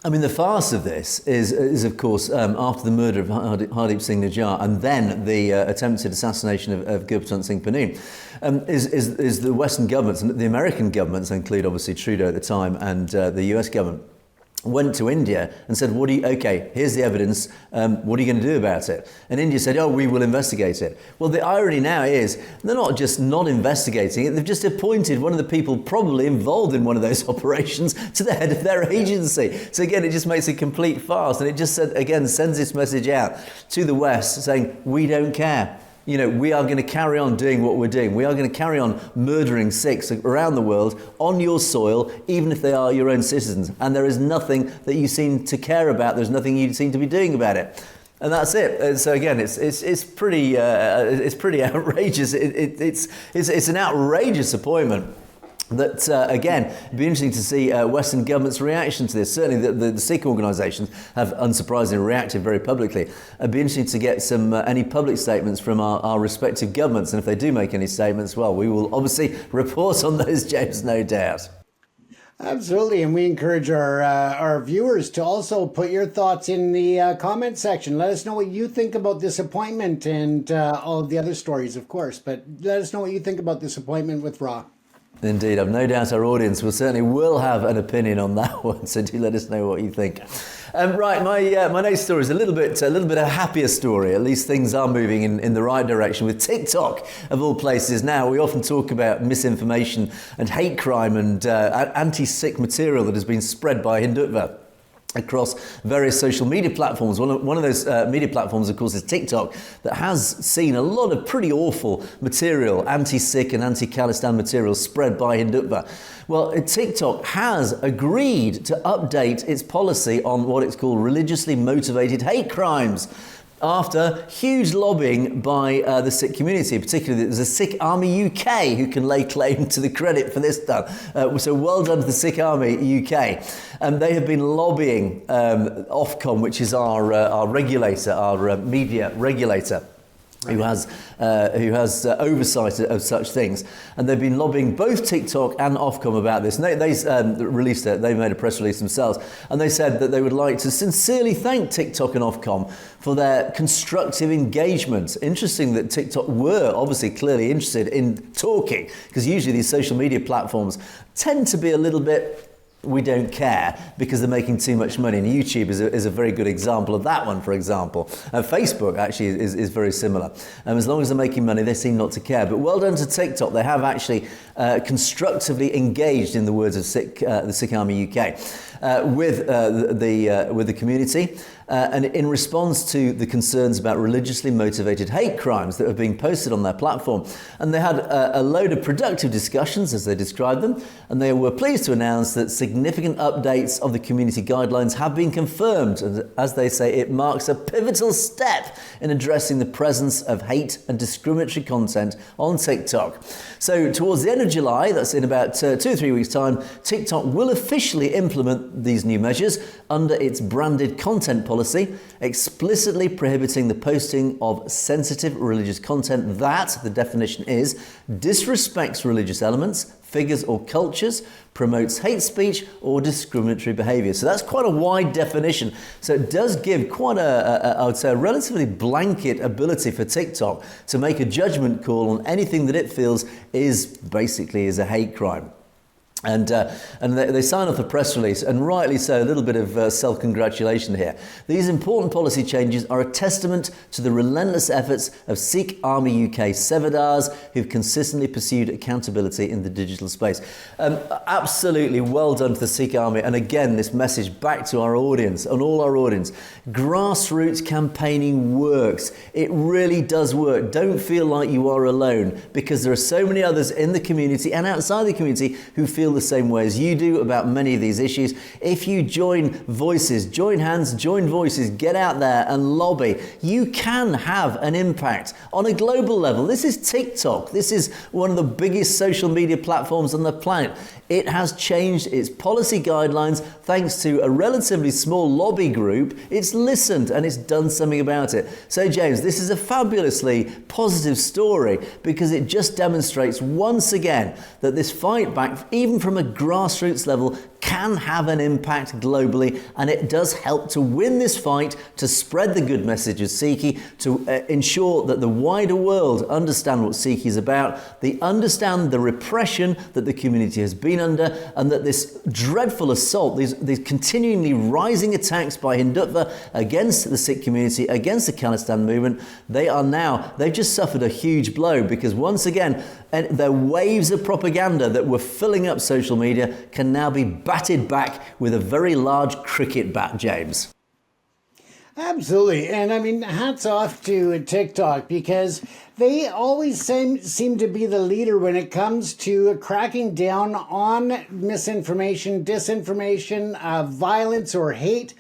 I mean, the farce of this is of course, after the murder of Hardeep Singh Nijjar and then the attempted assassination of Gurpratap Singh Pannu, is the Western governments, and the American governments include obviously Trudeau at the time and the US government, went to India and said, okay, here's the evidence, what are you going to do about it? And India said, oh, we will investigate it. Well, the irony now is they're not just not investigating it, they've just appointed one of the people probably involved in one of those operations to the head of their agency. So again, it just makes a complete farce, and it just, again, sends this message out to the West saying, we don't care. we are going to carry on doing what we're doing. We are going to carry on murdering Sikhs around the world on your soil, even if they are your own citizens. And there is nothing that you seem to care about. There's nothing you seem to be doing about it. And that's it. So again, it's pretty outrageous. It's an outrageous appointment. That, again, it'd be interesting to see Western governments' reaction to this. Certainly the Sikh organisations have unsurprisingly reacted very publicly. It'd be interesting to get any public statements from our respective governments. And if they do make any statements, well, we will obviously report on those, James, no doubt. Absolutely, and we encourage our viewers to also put your thoughts in the comment section. Let us know what you think about this appointment and all of the other stories, of course. But let us know what you think about this appointment with Ra. Indeed, I've no doubt our audience will have an opinion on that one, so do let us know what you think. Right, my next story is a little bit a happier story. At least things are moving in the right direction with TikTok, of all places. Now, we often talk about misinformation and hate crime and anti-Sikh material that has been spread by Hindutva across various social media platforms. One of those media platforms, of course, is TikTok, that has seen a lot of pretty awful material, anti-Sikh and anti-Khalistan material spread by Hindutva. Well, TikTok has agreed to update its policy on what it's called religiously motivated hate crimes, after huge lobbying by the Sikh community. Particularly, there's a Sikh Army UK who can lay claim to the credit for this done. So well done to the Sikh Army UK. They have been lobbying Ofcom, which is our regulator, our media regulator, who has oversight of such things, and they've been lobbying both TikTok and Ofcom about this. And they released it. They made a press release themselves, and they said that they would like to sincerely thank TikTok and Ofcom for their constructive engagement. Interesting that TikTok were obviously clearly interested in talking, because usually these social media platforms tend to be a little bit, we don't care, because they're making too much money. And YouTube is a very good example of that one, for example. Facebook actually is very similar. As long as they're making money, they seem not to care. But well done to TikTok. They have actually constructively engaged, in the words of the Sikh Army UK, with the community. And in response to the concerns about religiously motivated hate crimes that are being posted on their platform. And they had a load of productive discussions, as they described them, and they were pleased to announce that significant updates of the community guidelines have been confirmed. And as they say, it marks a pivotal step in addressing the presence of hate and discriminatory content on TikTok. So towards the end of July, that's in about 2 or 3 weeks' time, TikTok will officially implement these new measures under its branded content policy, explicitly prohibiting the posting of sensitive religious content that, the definition is, disrespects religious elements, figures or cultures, promotes hate speech or discriminatory behaviour. So that's quite a wide definition. So it does give quite I would say, a relatively blanket ability for TikTok to make a judgment call on anything that it feels is a hate crime. And they sign off the press release, and rightly so, a little bit of self-congratulation here. These important policy changes are a testament to the relentless efforts of Sikh Army UK Sevadars, who've consistently pursued accountability in the digital space. Absolutely well done to the Sikh Army. And again, this message back to our audience, and all our audience. Grassroots campaigning works. It really does work. Don't feel like you are alone, because there are so many others in the community and outside the community who feel the same way as you do about many of these issues. If you join voices, join hands, join voices, get out there and lobby, you can have an impact on a global level. This is TikTok. This is one of the biggest social media platforms on the planet. It has changed its policy guidelines thanks to a relatively small lobby group. It's listened and it's done something about it. So James, this is a fabulously positive story, because it just demonstrates once again that this fight back, even from a grassroots level, can have an impact globally, and it does help to win this fight, to spread the good message of Sikhi, to ensure that the wider world understand what Sikhi is about, they understand the repression that the community has been under, and that this dreadful assault, these continually rising attacks by Hindutva against the Sikh community, against the Khalistan movement, they've just suffered a huge blow, because once again, their waves of propaganda that were filling up social media can now be batted back with a very large cricket bat, James. Absolutely. And I mean, hats off to TikTok because they always seem to be the leader when it comes to cracking down on misinformation, disinformation, violence, or hate.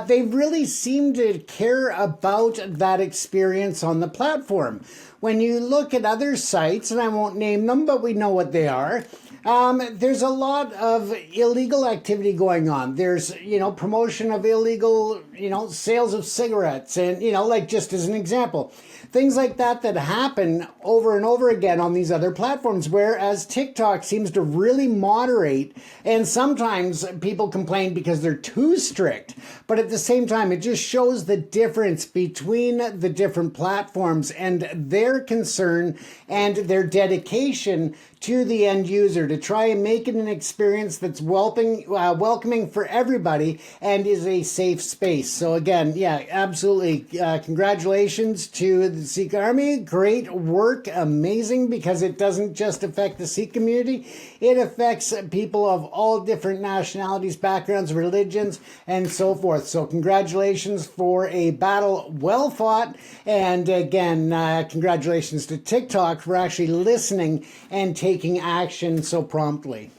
They really seem to care about that experience on the platform. When you look at other sites, and I won't name them, but we know what they are, there's a lot of illegal activity going on. There's, promotion of illegal, sales of cigarettes and, like just as an example, things like that happen over and over again on these other platforms, whereas TikTok seems to really moderate. And sometimes people complain because they're too strict. But at the same time, it just shows the difference between the different platforms and their concern and their dedication to the end user to try and make it an experience that's welcoming for everybody and is a safe space. So again, yeah, absolutely. Congratulations to the Sikh Army. Great work. Amazing, because it doesn't just affect the Sikh community. It affects people of all different nationalities, backgrounds, religions, and so forth. So congratulations for a battle well fought. And again, congratulations to TikTok for actually listening and taking action so promptly.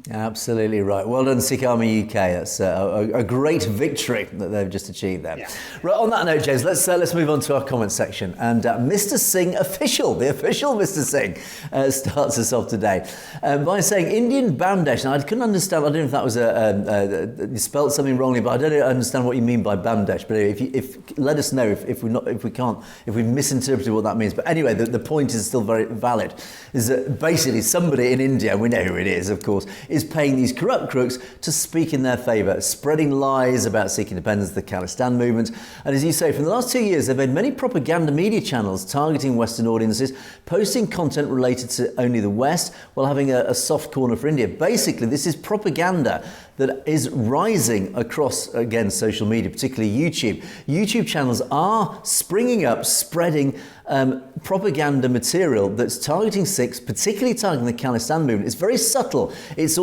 Absolutely right. Well done, Sikh Army UK. That's a great victory that they've just achieved there. Yeah. Right, on that note, James, let's move on to our comment section. And Mr. Singh official, the official Mr. Singh, starts us off today by saying Indian Bamdesh. Now, I couldn't understand. I don't know if that was you spelt something wrongly, but I don't understand what you mean by Bamdesh. But if let us know if we misinterpreted what that means. But anyway, the point is still very valid. Is that basically somebody in India, we know who it is, of course, is paying these corrupt crooks to speak in their favour, spreading lies about Sikh independence, the Khalistan movement. And as you say, for the last 2 years, they've made many propaganda media channels targeting Western audiences, posting content related to only the West, while having a soft corner for India. Basically, this is propaganda that is rising across, again, social media, particularly YouTube. YouTube channels are springing up, spreading propaganda material that's targeting Sikhs, particularly targeting the Khalistan movement. It's very subtle. It's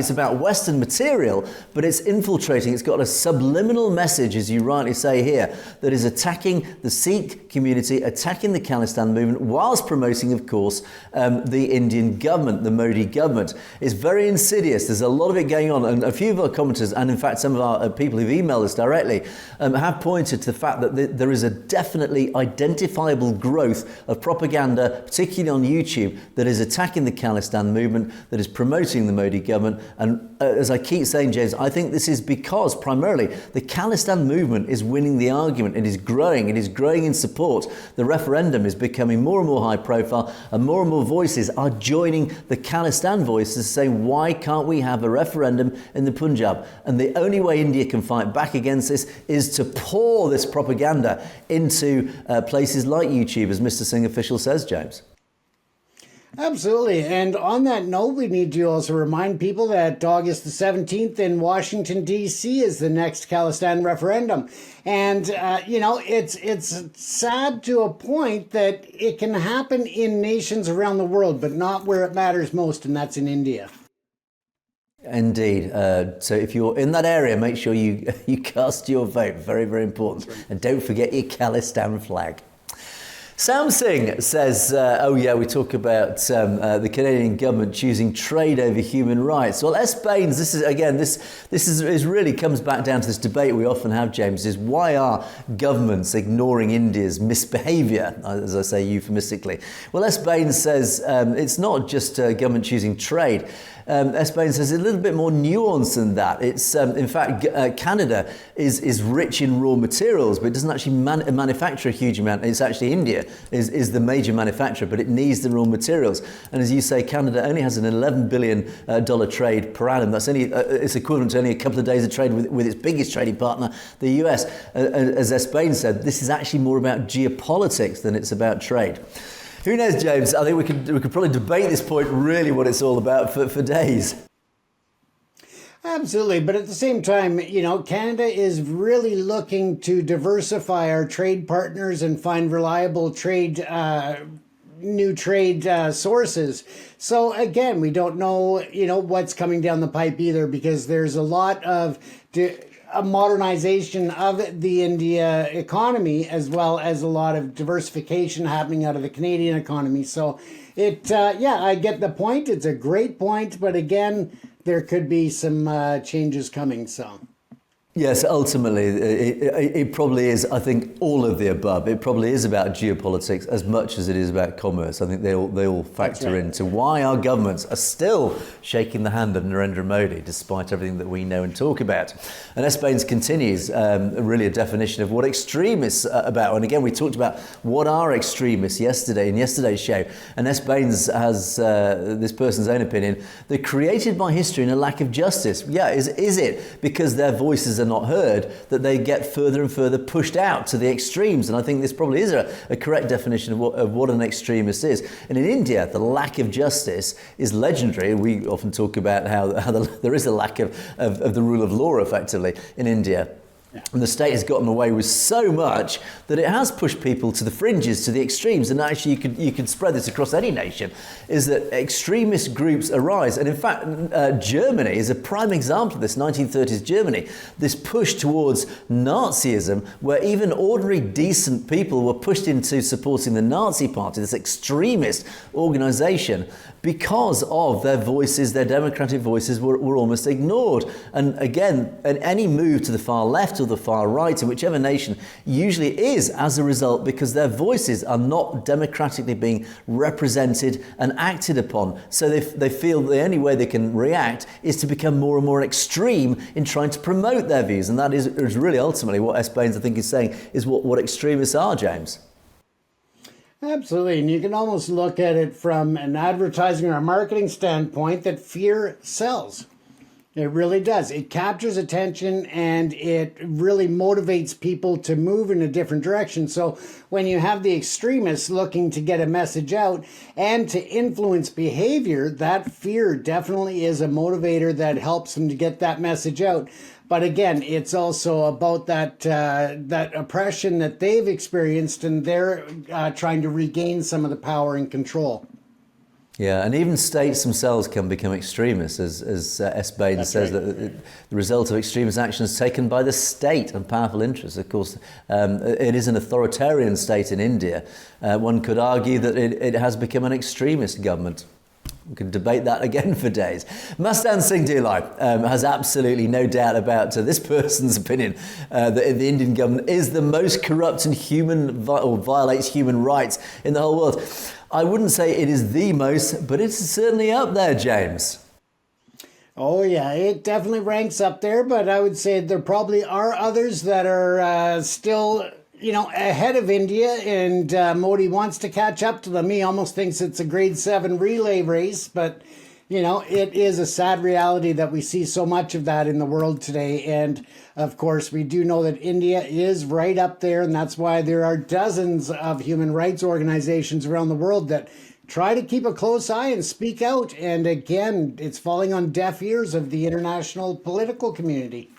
about Western material, but it's infiltrating. It's got a subliminal message, as you rightly say here, that is attacking the Sikh community, attacking the Khalistan movement, whilst promoting, of course, the Indian government, the Modi government. It's very insidious. There's a lot of it going on, and a few of our commenters, and in fact some of our people who've emailed us directly, have pointed to the fact that there is a definitely identifiable growth of propaganda, particularly on YouTube, that is attacking the Khalistan movement, that is promoting the Modi government. And as I keep saying, James, I think this is because primarily the Khalistan movement is winning the argument. It is growing in support. The referendum is becoming more and more high profile, and more voices are joining the Khalistan voices, saying, why can't we have a referendum in the Punjab? And the only way India can fight back against this is to pour this propaganda into places like YouTube, as Mr. Singh official says, James. Absolutely. And on that note, we need to also remind people that August the 17th in Washington, D.C. is the next Khalistan referendum. And, it's sad to a point that it can happen in nations around the world, but not where it matters most, and that's in India. Indeed. So if you're in that area, make sure you cast your vote. Very, very important. And don't forget your Khalistan flag. Sam Singh says, we talk about the Canadian government choosing trade over human rights. Well, S. Baines, this is really comes back down to this debate we often have, James, is why are governments ignoring India's misbehaviour, as I say euphemistically? Well, S. Baines says it's not just government choosing trade. S. Baines says it's a little bit more nuanced than that. It's in fact, Canada is rich in raw materials, but it doesn't actually manufacture a huge amount. It's actually India is the major manufacturer, but it needs the raw materials. And as you say, Canada only has an $11 billion trade per annum. That's only it's equivalent to only a couple of days of trade with its biggest trading partner, the US. As S. Baines said, this is actually more about geopolitics than it's about trade. Who knows, James? I think we could probably debate this point, really what it's all about for days. Absolutely. But at the same time, Canada is really looking to diversify our trade partners and find reliable new trade sources. So again, we don't know, what's coming down the pipe either, because there's a lot of a modernization of the India economy, as well as a lot of diversification happening out of the Canadian economy. So I get the point. It's a great point, but again, there could be some changes coming. So. Yes, ultimately, it probably is, I think, all of the above. It probably is about geopolitics as much as it is about commerce. I think they all factor into why our governments are still shaking the hand of Narendra Modi, despite everything that we know and talk about. And S. Baines continues, really a definition of what extremists are about. And again, we talked about what are extremists yesterday, in yesterday's show. And S. Baines has this person's own opinion. They're created by history and a lack of justice. Yeah, is it because their voices are not heard that they get further and further pushed out to the extremes? And I think this probably is a correct definition of what an extremist is. And in India, the lack of justice is legendary. We often talk about how there is a lack of the rule of law effectively in India. And the state has gotten away with so much that it has pushed people to the fringes, to the extremes. And actually, you could spread this across any nation, is that extremist groups arise. And in fact, Germany is a prime example of this, 1930s Germany. This push towards Nazism, where even ordinary decent people were pushed into supporting the Nazi Party, this extremist organization, because of their voices, their democratic voices were almost ignored. And again, any move to the far left or the far right, in whichever nation, usually is as a result because their voices are not democratically being represented and acted upon. So they feel the only way they can react is to become more and more extreme in trying to promote their views. And that is really ultimately what S. Baines, I think, is saying is what extremists are, James. Absolutely. And you can almost look at it from an advertising or a marketing standpoint that fear sells. It really does. It captures attention and it really motivates people to move in a different direction. So when you have the extremists looking to get a message out and to influence behavior, that fear definitely is a motivator that helps them to get that message out. But again, it's also about that oppression that they've experienced, and they're trying to regain some of the power and control. Yeah, and even states themselves can become extremists, as S. Baines says, right, that the result of extremist actions taken by the state and powerful interests. Of course, it is an authoritarian state in India. One could argue that it has become an extremist government. We could debate that again for days. Mastan Singh Dhillai has absolutely no doubt about this person's opinion that the Indian government is the most corrupt and violates human rights in the whole world. I wouldn't say it is the most, but it's certainly up there, James. Oh, yeah, it definitely ranks up there, but I would say there probably are others that are still ahead of India, and Modi wants to catch up to them. He almost thinks it's a grade 7 relay race, but, it is a sad reality that we see so much of that in the world today. And, of course, we do know that India is right up there, and that's why there are dozens of human rights organizations around the world that try to keep a close eye and speak out. And, again, it's falling on deaf ears of the international political community.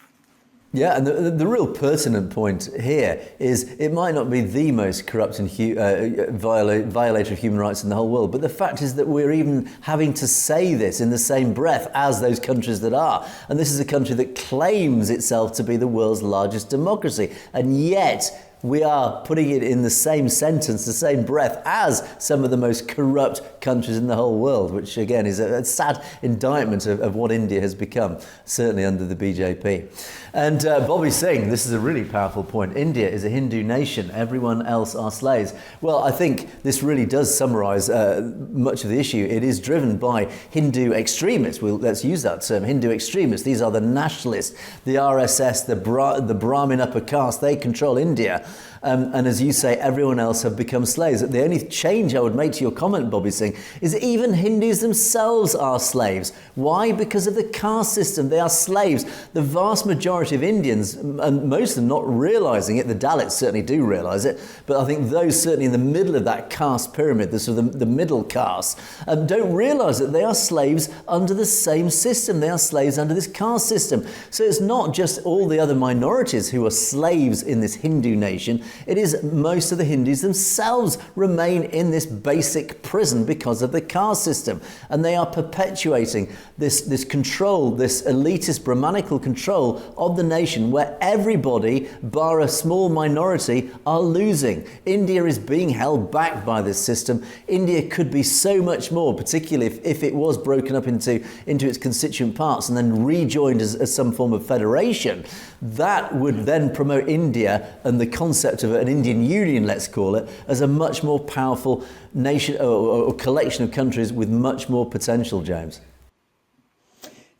Yeah, and the real pertinent point here is it might not be the most corrupt and violator of human rights in the whole world, but the fact is that we're even having to say this in the same breath as those countries that are. And this is a country that claims itself to be the world's largest democracy, and yet we are putting it in the same sentence, the same breath as some of the most corrupt countries in the whole world, which again is a sad indictment of what India has become, certainly under the BJP. And Bobby Singh, this is a really powerful point. India is a Hindu nation. Everyone else are slaves. Well, I think this really does summarise much of the issue. It is driven by Hindu extremists. Let's use that term, Hindu extremists. These are the nationalists, the RSS, the Brahmin upper caste. They control India. And as you say, everyone else have become slaves. The only change I would make to your comment, Bobby Singh, is that even Hindus themselves are slaves. Why? Because of the caste system. They are slaves. The vast majority of Indians, and most of them not realising it, the Dalits certainly do realise it, but I think those certainly in the middle of that caste pyramid, the middle caste, don't realise that they are slaves under the same system. They are slaves under this caste system. So it's not just all the other minorities who are slaves in this Hindu nation. It is most of the Hindus themselves remain in this basic prison because of the caste system. And they are perpetuating this control, this elitist Brahmanical control of the nation where everybody, bar a small minority, are losing. India is being held back by this system. India could be so much more, particularly if it was broken up into its constituent parts and then rejoined as some form of federation. That would then promote India and the concept of an Indian Union, let's call it, as a much more powerful nation or collection of countries with much more potential, James.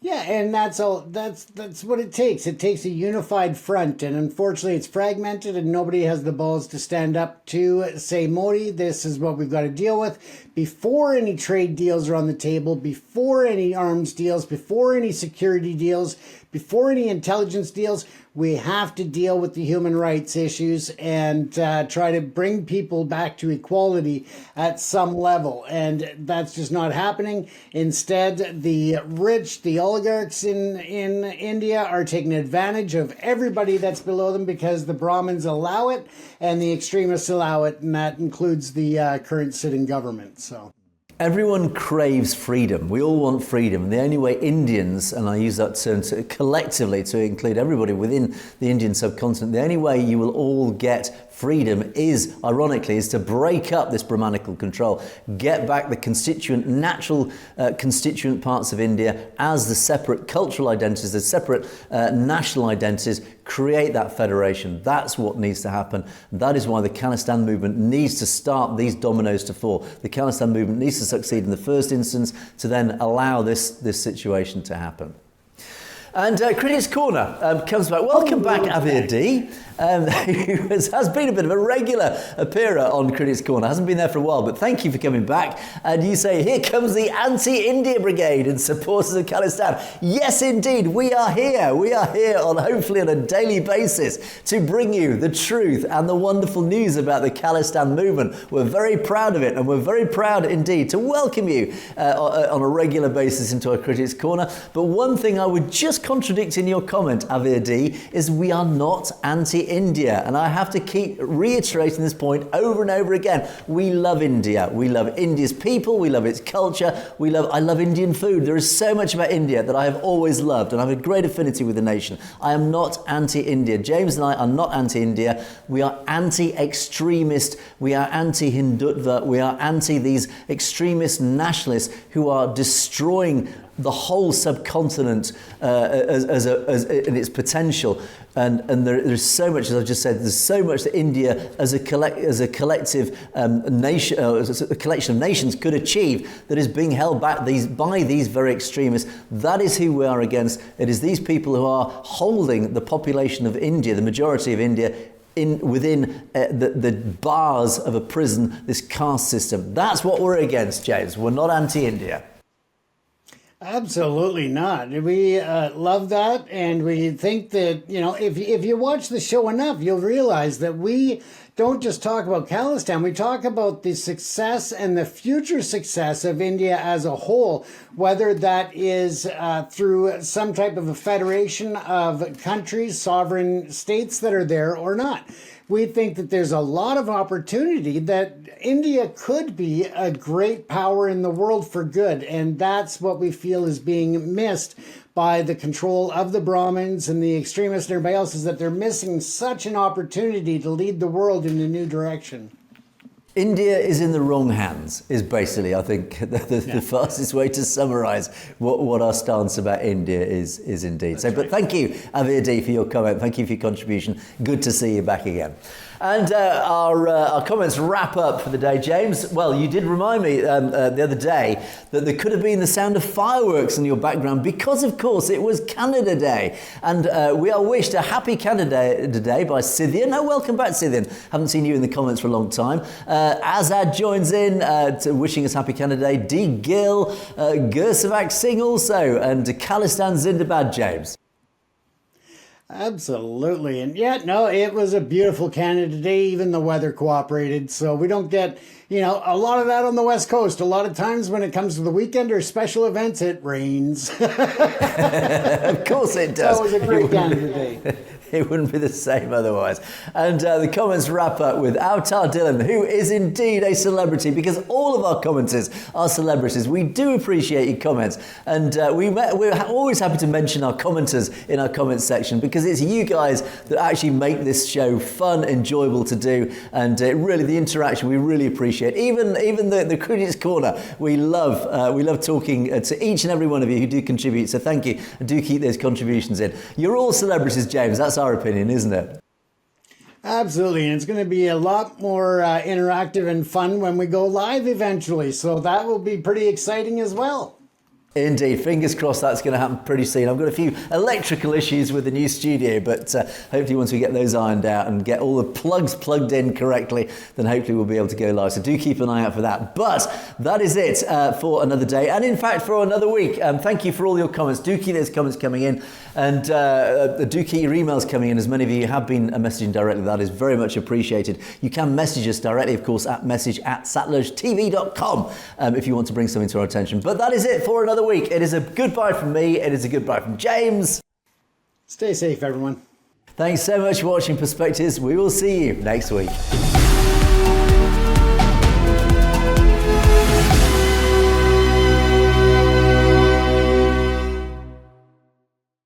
Yeah, and that's what it takes. It takes a unified front, and unfortunately it's fragmented and nobody has the balls to stand up to say, Modi, this is what we've got to deal with. Before any trade deals are on the table, before any arms deals, before any security deals, before any intelligence deals, we have to deal with the human rights issues and try to bring people back to equality at some level. And that's just not happening. Instead, the rich, the oligarchs in India are taking advantage of everybody that's below them because the Brahmins allow it and the extremists allow it. And that includes the current sitting government. So. Everyone craves freedom. We all want freedom. The only way Indians, and I use that term collectively to include everybody within the Indian subcontinent, the only way you will all get freedom is, ironically, is to break up this Brahmanical control, get back the natural constituent parts of India as the separate cultural identities, the separate national identities, create that federation. That's what needs to happen. That is why the Khalistan movement needs to start these dominoes to fall. The Khalistan movement needs to succeed in the first instance to then allow this situation to happen. And Critics Corner comes back. Welcome back, Avir D, who has been a bit of a regular appearer on Critics Corner. Hasn't been there for a while, but thank you for coming back. And you say, here comes the anti-India brigade and supporters of Khalistan. Yes, indeed, we are here. We are here hopefully on a daily basis to bring you the truth and the wonderful news about the Khalistan movement. We're very proud of it, and we're very proud indeed to welcome you on a regular basis into our Critics Corner. But one thing I would just contradict in your comment, Avir D, is we are not anti-India. And I have to keep reiterating this point over and over again. We love India. We love India's people. We love its culture. I love Indian food. There is so much about India that I have always loved, and I have a great affinity with the nation. I am not anti-India. James and I are not anti-India. We are anti-extremist. We are anti-Hindutva. We are anti these extremist nationalists who are destroying the whole subcontinent in its potential, and there's so much, as I just said, there's so much that India as a collective nation, as a collection of nations could achieve that is being held back by these very extremists. That is who we are against. It is these people who are holding the population of India, the majority of India, within the bars of a prison, this caste system. That's what we're against, James. We're not anti-India. Absolutely not. We love that, and we think that, if you watch the show enough, you'll realize that we don't just talk about Khalistan, we talk about the success and the future success of India as a whole, whether that is through some type of a federation of countries, sovereign states that are there or not. We think that there's a lot of opportunity that India could be a great power in the world for good. And that's what we feel is being missed by the control of the Brahmins and the extremists and everybody else, is that they're missing such an opportunity to lead the world in a new direction. India is in the wrong hands, is basically, I think, the fastest way to summarise what our stance about India is indeed. So, but thank you, Avir D, for your comment. Thank you for your contribution. Good to see you back again. And our comments wrap up for the day, James. Well, you did remind me the other day that there could have been the sound of fireworks in your background because, of course, it was Canada Day. And we are wished a happy Canada Day by Scythian. Oh, welcome back, Scythian. Haven't seen you in the comments for a long time. Azad joins in to wishing us happy Canada Day. D. Gill, Gursavak Singh also, and Khalistan Zindabad, James. Absolutely. And yet, no, it was a beautiful Canada Day. Even the weather cooperated. So we don't get, a lot of that on the West Coast. A lot of times when it comes to the weekend or special events, it rains. Of course it does. That was a great Canada Day. It wouldn't be the same otherwise. And the comments wrap up with Outar Dylan, who is indeed a celebrity, because all of our commenters are celebrities. We do appreciate your comments. And we're always happy to mention our commenters in our comments section, because it's you guys that actually make this show fun, enjoyable to do. And really, the interaction we really appreciate. Even the Critics Corner, we love talking to each and every one of you who do contribute. So thank you. And do keep those contributions in. You're all celebrities, James. That's our opinion, isn't it? Absolutely, and it's going to be a lot more interactive and fun when we go live eventually, so that will be pretty exciting as well. Indeed, fingers crossed that's going to happen pretty soon. I've got a few electrical issues with the new studio, but hopefully once we get those ironed out and get all the plugs plugged in correctly, then hopefully we'll be able to go live. So do keep an eye out for that. But that is it for another day, and in fact for another week. Thank you for all your comments. Do keep those comments coming in, and do keep your emails coming in. As many of you have been messaging directly, that is very much appreciated. You can message us directly, of course, at message@satellurgetv.com if you want to bring something to our attention. But that is it for another week. It is a goodbye from me. It is a goodbye from James. Stay safe, everyone. Thanks so much for watching Perspectives. We will see you next week.